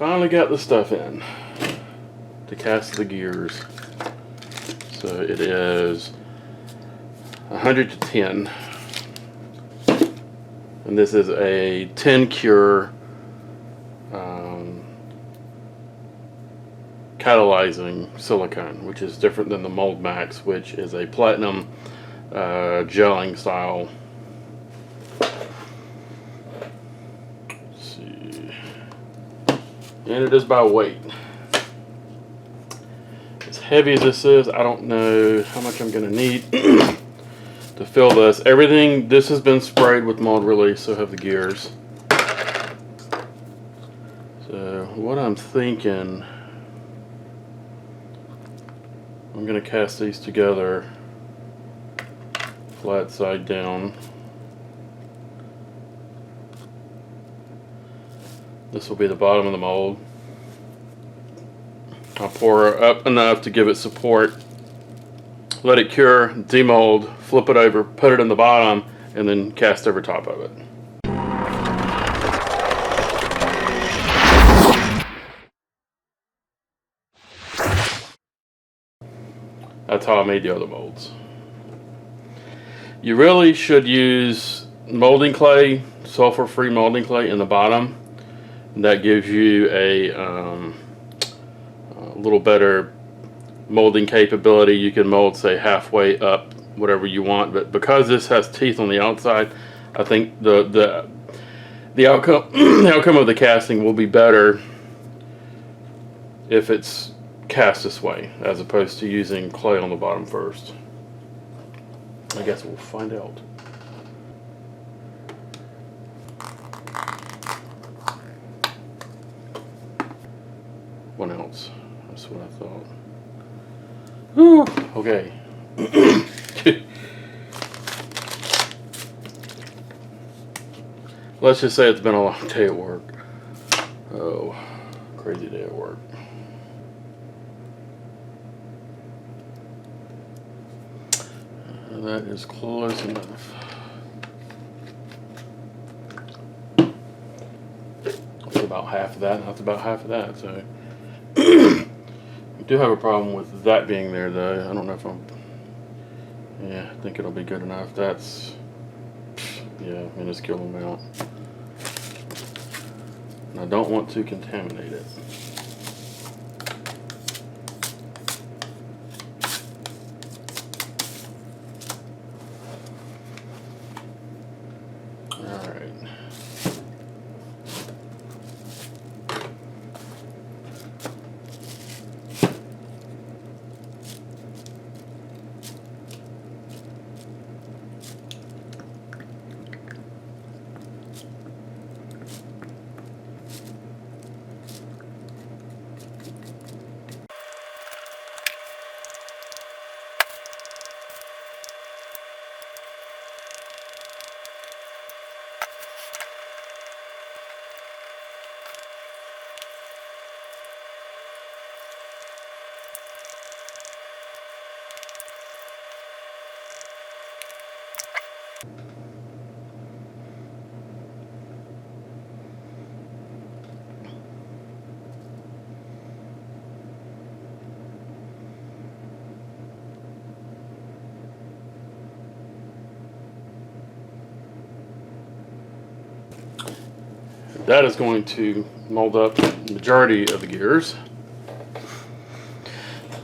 finally got the stuff in to cast the gears. So it is 100 to 10. And this is a 10 cure catalyzing silicone, which is different than the Mold Max, which is a platinum gelling style. Let's see. And it is by weight. As heavy as this is, I don't know how much I'm going to need to fill this. Everything, this has been sprayed with mold release, so have the gears. So what I'm thinking, I'm going to cast these together flat side down. This will be the bottom of the mold. I'll pour up enough to give it support. Let it cure, demold, flip it over, put it in the bottom, and then cast over top of it. That's how I made the other molds. You really should use molding clay, sulfur-free molding clay in the bottom. That gives you a little better molding capability. You can mold, say, halfway up, whatever you want. But because this has teeth on the outside, I think the outcome the outcome of the casting will be better if it's cast this way, as opposed to using clay on the bottom first. I guess we'll find out. One ounce. That's what I thought. Whew. Okay. Let's just say it's been a long day at work. Oh, crazy day at work. That is close enough. That's about half of that, and that's about half of that, so. I do have a problem with that being there, though. I don't know if yeah, I think it'll be good enough. That's, yeah, minuscule amount. And I don't want to contaminate it. That is going to mold up the majority of the gears.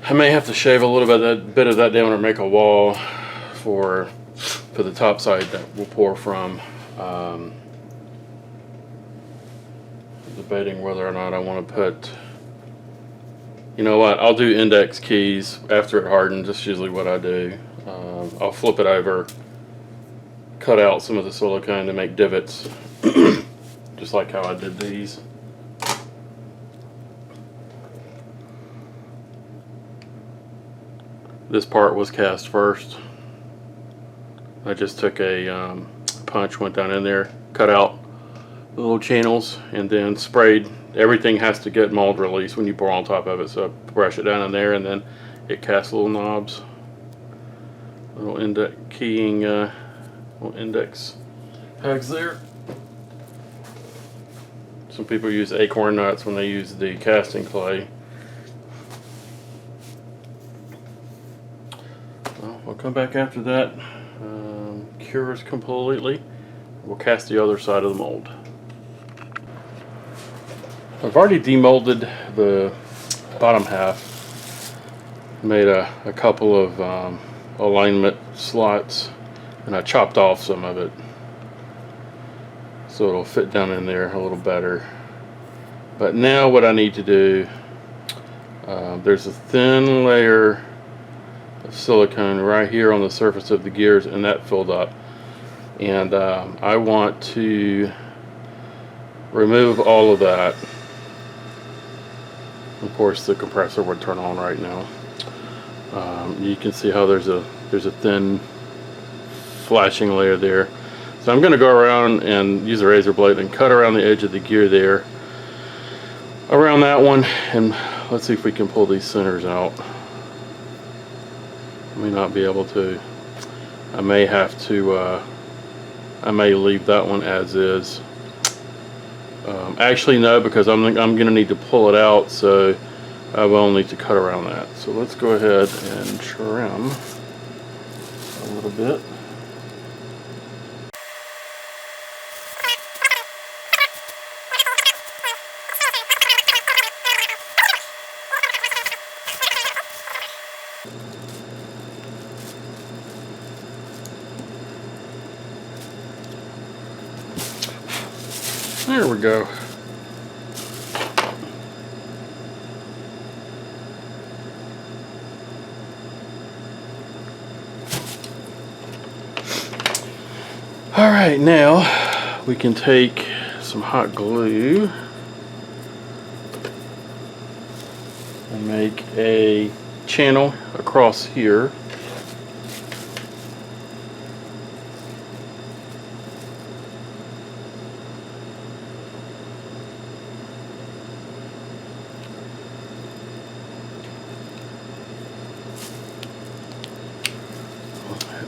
I may have to shave a little bit of that down or make a wall for the top side that we'll pour from. Debating whether or not I want to put, you know what, I'll do index keys after it hardens. That's usually what I do. I'll flip it over, cut out some of the silicone to make divots. Just like how I did these. This part was cast first. I just took a punch, went down in there, cut out the little channels, and then sprayed. Everything has to get mold release when you pour on top of it, so I brush it down in there, and then it casts little knobs, little index keying, little index pegs there. Some people use acorn nuts when they use the casting clay. Well, we'll come back after that cures completely. We'll cast the other side of the mold. I've already demolded the bottom half. Made a couple of alignment slots, and I chopped off some of it so it'll fit down in there a little better. But now what I need to do, there's a thin layer of silicone right here on the surface of the gears, and that filled up, and I want to remove all of that. Of course the compressor would turn on right now. You can see how there's a thin flashing layer there. So I'm going to go around and use a razor blade and cut around the edge of the gear there, around that one, and let's see if we can pull these centers out. I may not be able to. I may have to, I may leave that one as is. Actually no, because I'm going to need to pull it out, so I will need to cut around that. So let's go ahead and trim a little bit. There we go. All right, now we can take some hot glue and make a channel across here.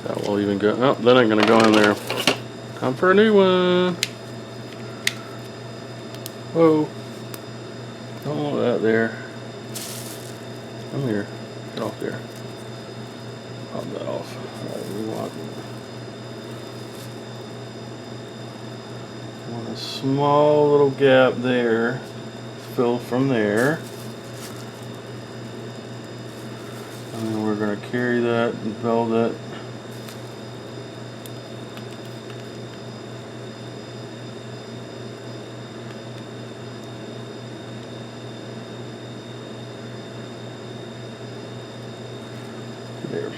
That will even go. Oh, that ain't gonna go in there. Time for a new one. Whoa. Don't want that there. Come here. Get off there. Pop that off. Alright, we want a small little gap there. Fill from there. And then we're gonna carry that and build it. There.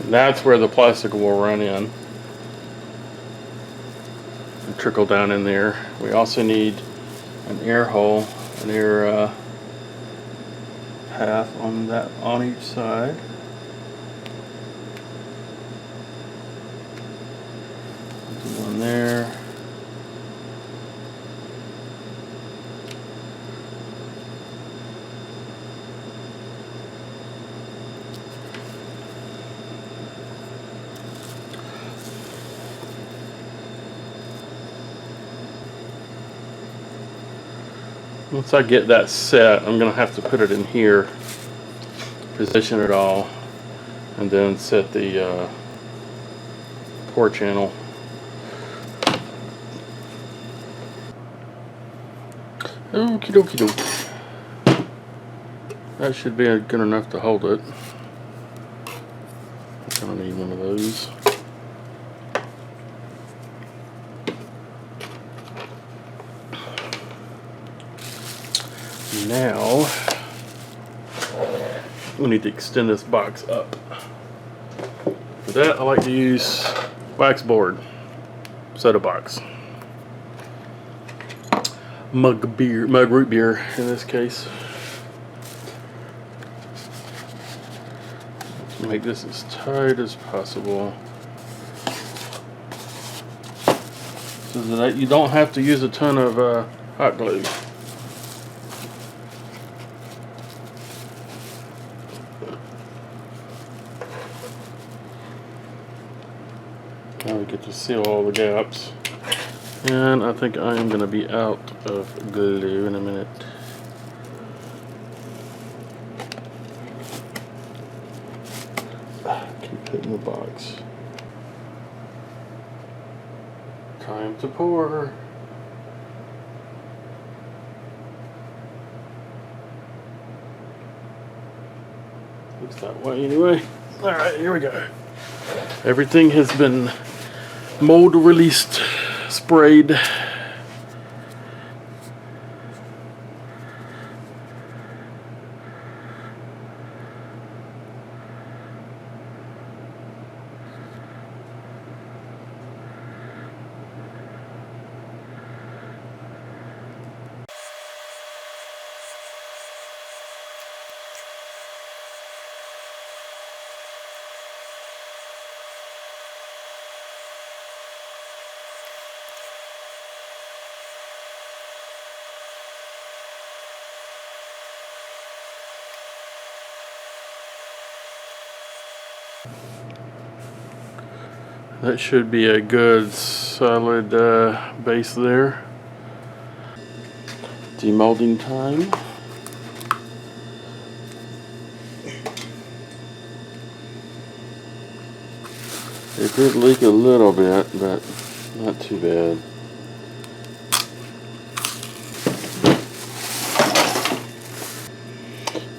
And that's where the plastic will run in and trickle down in there. We also need an air hole, an air path on each side. One there. Once I get that set, I'm going to have to put it in here, position it all, and then set the pour channel. Okie dokie dokie. That should be good enough to hold it. I'm gonna need one of those. Now we need to extend this box up. For that, I like to use wax board, soda box. Mug root beer in this case. Let's make this as tight as possible so that you don't have to use a ton of hot glue. Now we get to seal all the gaps. And I think I am going to be out of glue in a minute. Keep hitting the box. Time to pour. Looks that way anyway. Alright, here we go. Everything has been mold released, sprayed. That should be a good solid base there. Demolding time. It did leak a little bit, but not too bad.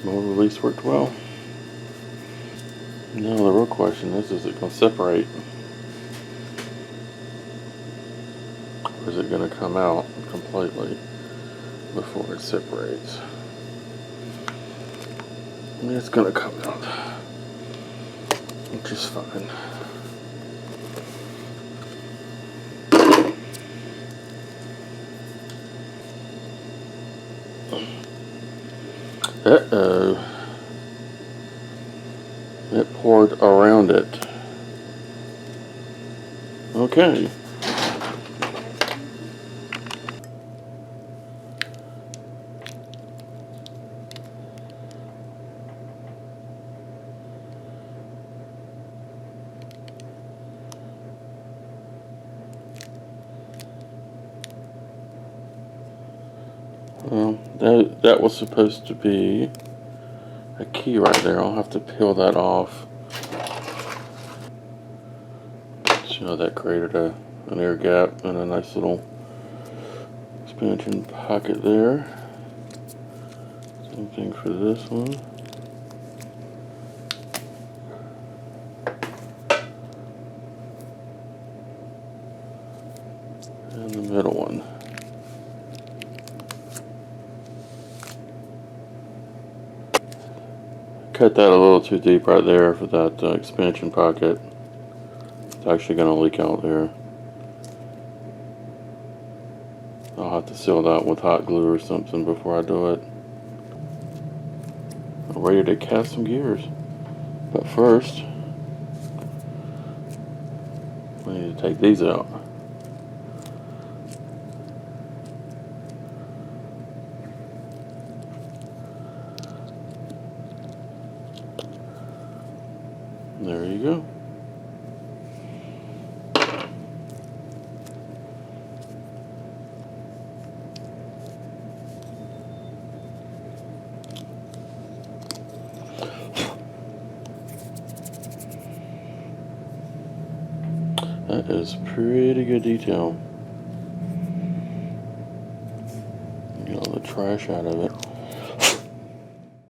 Mold release worked well. Now the real question is it going to separate? Or is it going to come out completely before it separates? And it's going to come out, which is fine. Uh-oh. It poured around it. Okay. Well, that was supposed to be a key right there. I'll have to peel that off. So that created an air gap and a nice little expansion pocket there. Same thing for this one. And the middle one. Cut that a little too deep right there for that expansion pocket. It's actually going to leak out there. I'll have to seal that with hot glue or something before I do it. I'm ready to cast some gears. But first, we need to take these out. There you go. That is pretty good detail. Get all the trash out of it.